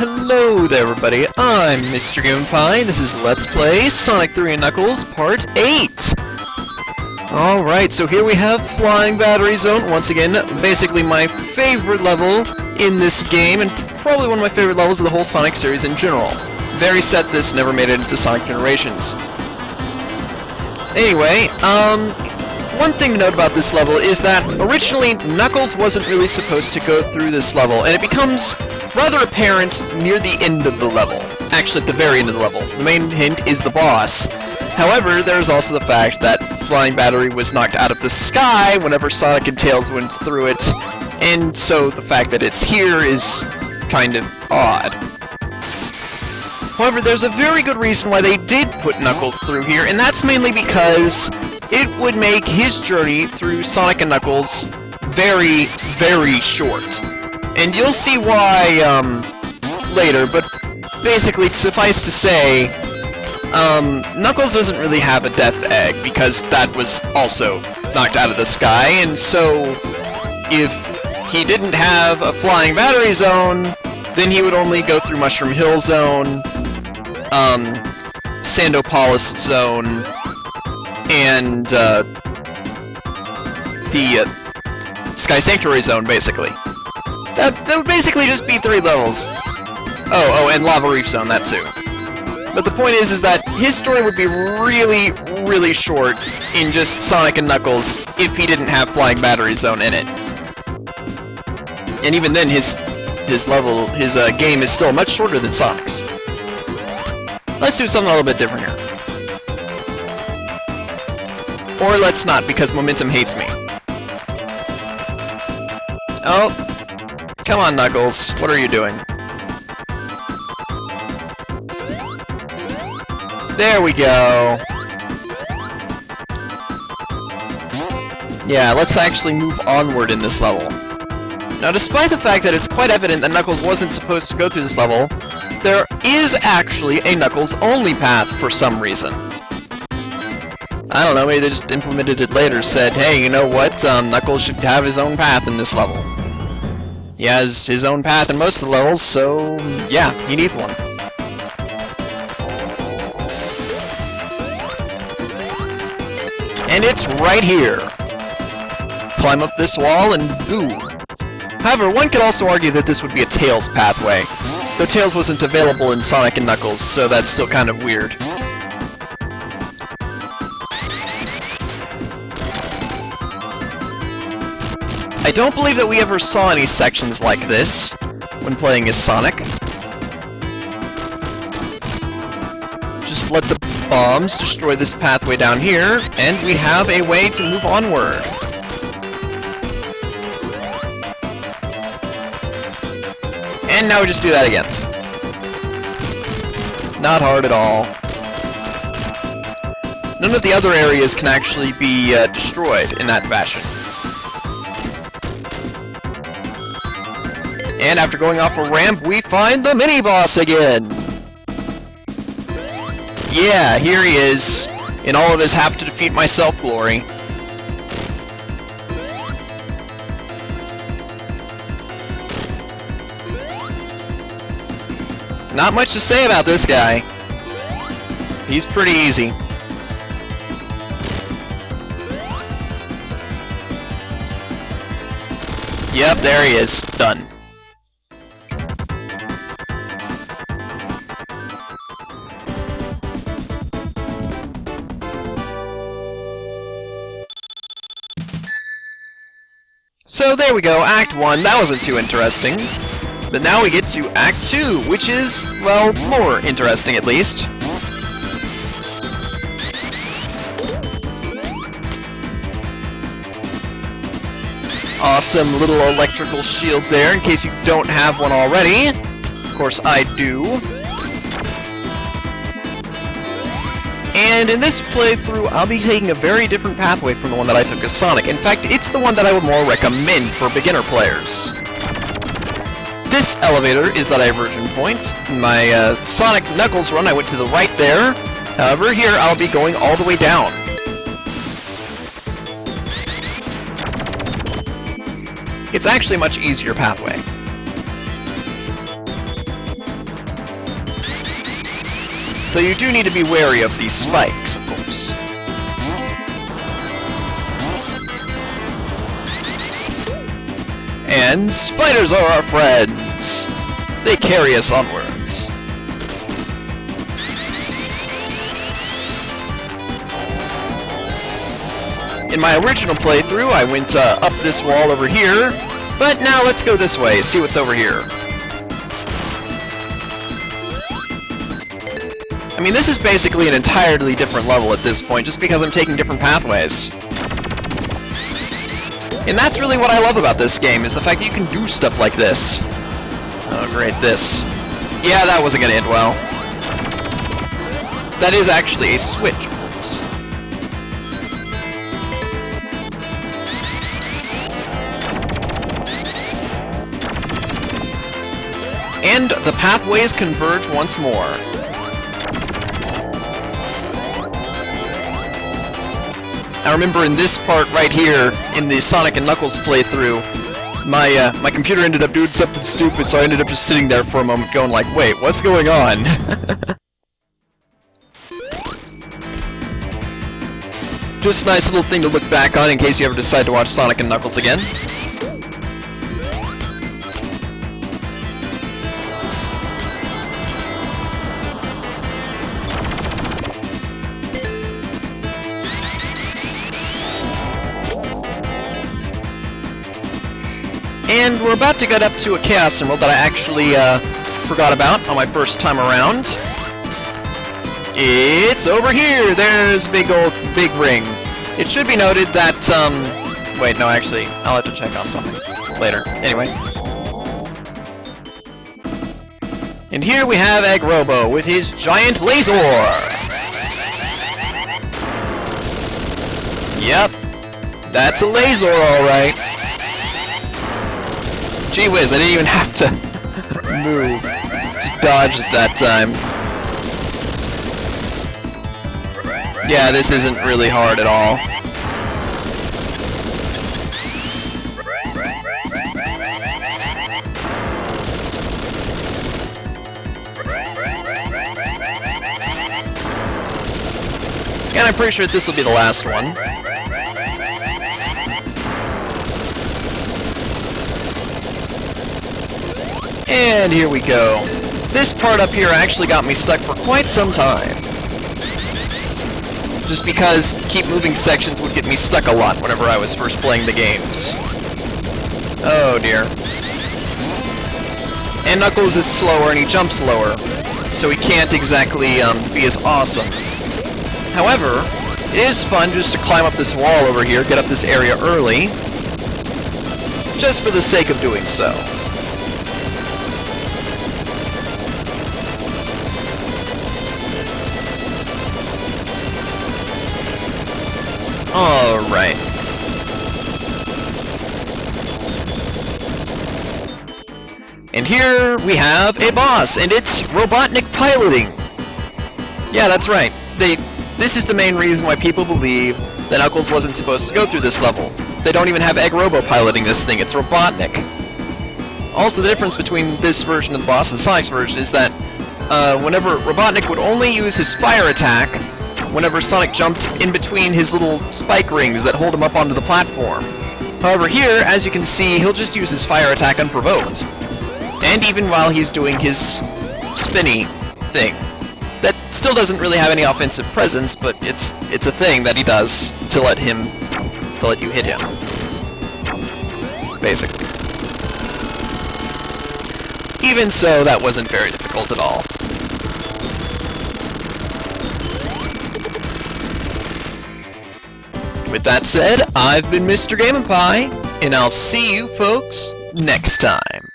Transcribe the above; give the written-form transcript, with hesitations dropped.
Hello there everybody, I'm Mr. GameFi, this is Let's Play Sonic 3 & Knuckles Part 8! Alright, so here we have Flying Battery Zone, once again, basically my favorite level in this game, and probably one of my favorite levels of the whole Sonic series in general. Very sad this never made it into Sonic Generations. Anyway, one thing to note about this level is that originally Knuckles wasn't really supposed to go through this level, and it becomes rather apparent near the end of the level. Actually, at the very end of the level. The main hint is the boss. However, there's also the fact that Flying Battery was knocked out of the sky whenever Sonic and Tails went through it, and so the fact that it's here is kind of odd. However, there's a very good reason why they did put Knuckles through here, and that's mainly because it would make his journey through Sonic and Knuckles very, very short. And you'll see why, later, but basically, suffice to say, Knuckles doesn't really have a Death Egg, because that was also knocked out of the sky, and so, if he didn't have a Flying Battery Zone, then he would only go through Mushroom Hill Zone, Sandopolis Zone, and, the Sky Sanctuary Zone, basically. That would basically just be 3 levels. Oh, and Lava Reef Zone, that too. But the point is that his story would be really, really short in just Sonic and Knuckles if he didn't have Flying Battery Zone in it. And even then, his game is still much shorter than Sonic's. Let's do something a little bit different here. Or let's not, because Momentum hates me. Oh. Come on, Knuckles. What are you doing? There we go. Yeah, let's actually move onward in this level. Now, despite the fact that it's quite evident that Knuckles wasn't supposed to go through this level, there is actually a Knuckles-only path for some reason. I don't know, maybe they just implemented it later, said, hey, you know what, Knuckles should have his own path in this level. He has his own path in most of the levels, so yeah, he needs one. And it's right here. Climb up this wall and boom. However, one could also argue that this would be a Tails pathway, though Tails wasn't available in Sonic and Knuckles, so that's still kind of weird. I don't believe that we ever saw any sections like this when playing as Sonic. Just let the bombs destroy this pathway down here, and we have a way to move onward. And now we just do that again. Not hard at all. None of the other areas can actually be destroyed in that fashion. And after going off a ramp, we find the mini-boss again! Yeah, here he is, in all of his have-to-defeat-myself glory. Not much to say about this guy. He's pretty easy. Yep, there he is. Done. So there we go, Act 1, that wasn't too interesting. But now we get to Act 2, which is, well, more interesting at least. Awesome little electrical shield there, in case you don't have one already. Of course, I do. And in this playthrough, I'll be taking a very different pathway from the one that I took as Sonic. In fact, it's the one that I would more recommend for beginner players. This elevator is the diversion point. In my Sonic Knuckles run, I went to the right there. However, here I'll be going all the way down. It's actually a much easier pathway. Though you do need to be wary of these spikes, of course. And spiders are our friends! They carry us onwards. In my original playthrough, I went up this wall over here, but now let's go this way, see what's over here. I mean, this is basically an entirely different level at this point, just because I'm taking different pathways. And that's really what I love about this game, is the fact that you can do stuff like this. Oh, great, this. Yeah, that wasn't gonna end well. That is actually a switch, of course. And the pathways converge once more. I remember in this part right here, in the Sonic and Knuckles playthrough, my computer ended up doing something stupid, so I ended up just sitting there for a moment going like, wait, what's going on? Just a nice little thing to look back on in case you ever decide to watch Sonic and Knuckles again. And we're about to get up to a Chaos Emerald that I actually forgot about on my first time around. It's over here! There's big ring. It should be noted that, wait, no, actually, I'll have to check on something later. Anyway. And here we have Egg Robo with his giant laser! Yep, that's a laser, alright. Gee whiz, I didn't even have to move to dodge at that time. Yeah, this isn't really hard at all. And I'm pretty sure this will be the last one. And here we go. This part up here actually got me stuck for quite some time. Just because keep moving sections would get me stuck a lot whenever I was first playing the games. Oh dear. And Knuckles is slower and he jumps lower, so he can't exactly be as awesome. However, it is fun just to climb up this wall over here, get up this area early, just for the sake of doing so. Alright. And here we have a boss, and it's Robotnik piloting. Yeah, that's right. This is the main reason why people believe that Knuckles wasn't supposed to go through this level. They don't even have Egg Robo piloting this thing, it's Robotnik. Also, the difference between this version of the boss and Sonic's version is that whenever Robotnik would only use his fire attack whenever Sonic jumped in between his little spike rings that hold him up onto the platform. However, here, as you can see, he'll just use his fire attack unprovoked. And even while he's doing his spinny thing. That still doesn't really have any offensive presence, but it's a thing that he does to let you hit him. Basically. Even so, that wasn't very difficult at all. With that said, I've been Mr. Game & Pie, and I'll see you folks next time.